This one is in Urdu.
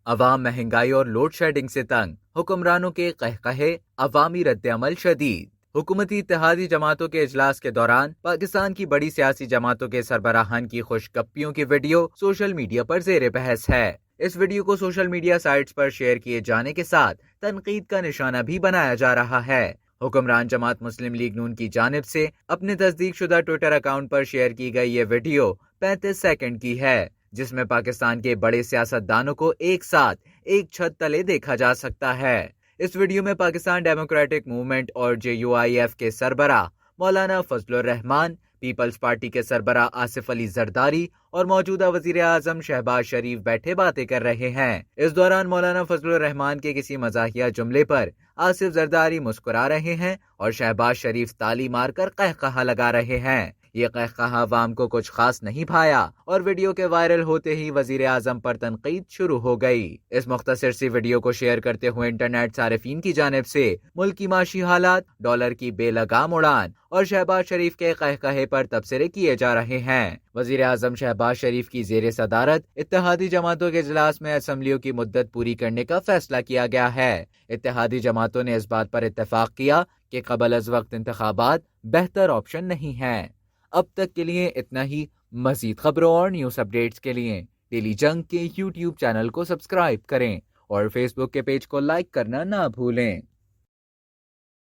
عوام مہنگائی اور لوڈ شیڈنگ سے تنگ، حکمرانوں کے قہقہے، عوامی رد عمل شدید۔ حکومتی اتحادی جماعتوں کے اجلاس کے دوران پاکستان کی بڑی سیاسی جماعتوں کے سربراہان کی خوش گپیوں کی ویڈیو سوشل میڈیا پر زیر بحث ہے۔ اس ویڈیو کو سوشل میڈیا سائٹس پر شیئر کیے جانے کے ساتھ تنقید کا نشانہ بھی بنایا جا رہا ہے۔ حکمران جماعت مسلم لیگ نون کی جانب سے اپنے تصدیق شدہ ٹویٹر اکاؤنٹ پر شیئر کی گئی یہ ویڈیو 35 سیکنڈ کی ہے، جس میں پاکستان کے بڑے سیاستدانوں کو ایک ساتھ ایک چھت تلے دیکھا جا سکتا ہے۔ اس ویڈیو میں پاکستان ڈیموکریٹک موومنٹ اور JUIF کے سربراہ مولانا فضل الرحمان، پیپلز پارٹی کے سربراہ آصف علی زرداری اور موجودہ وزیر اعظم شہباز شریف بیٹھے باتیں کر رہے ہیں۔ اس دوران مولانا فضل الرحمان کے کسی مزاحیہ جملے پر آصف زرداری مسکرا رہے ہیں اور شہباز شریف تالی مار کر قہقہا لگا رہے ہیں۔ یہ قہقہا عوام کو کچھ خاص نہیں بھایا اور ویڈیو کے وائرل ہوتے ہی وزیر اعظم پر تنقید شروع ہو گئی۔ اس مختصر سی ویڈیو کو شیئر کرتے ہوئے انٹرنیٹ صارفین کی جانب سے ملک کی معاشی حالات، ڈالر کی بے لگام اڑان اور شہباز شریف کے قہقہے پر تبصرے کیے جا رہے ہیں۔ وزیر اعظم شہباز شریف کی زیر صدارت اتحادی جماعتوں کے اجلاس میں اسمبلیوں کی مدت پوری کرنے کا فیصلہ کیا گیا ہے۔ اتحادی جماعتوں نے اس بات پر اتفاق کیا کہ قبل از وقت انتخابات بہتر آپشن نہیں ہے۔ اب تک کے لیے اتنا ہی۔ مزید خبروں اور نیوز اپڈیٹس کے لیے ڈیلی جنگ کے YouTube چینل کو سبسکرائب کریں اور فیس بک کے پیج کو لائک کرنا نہ بھولیں۔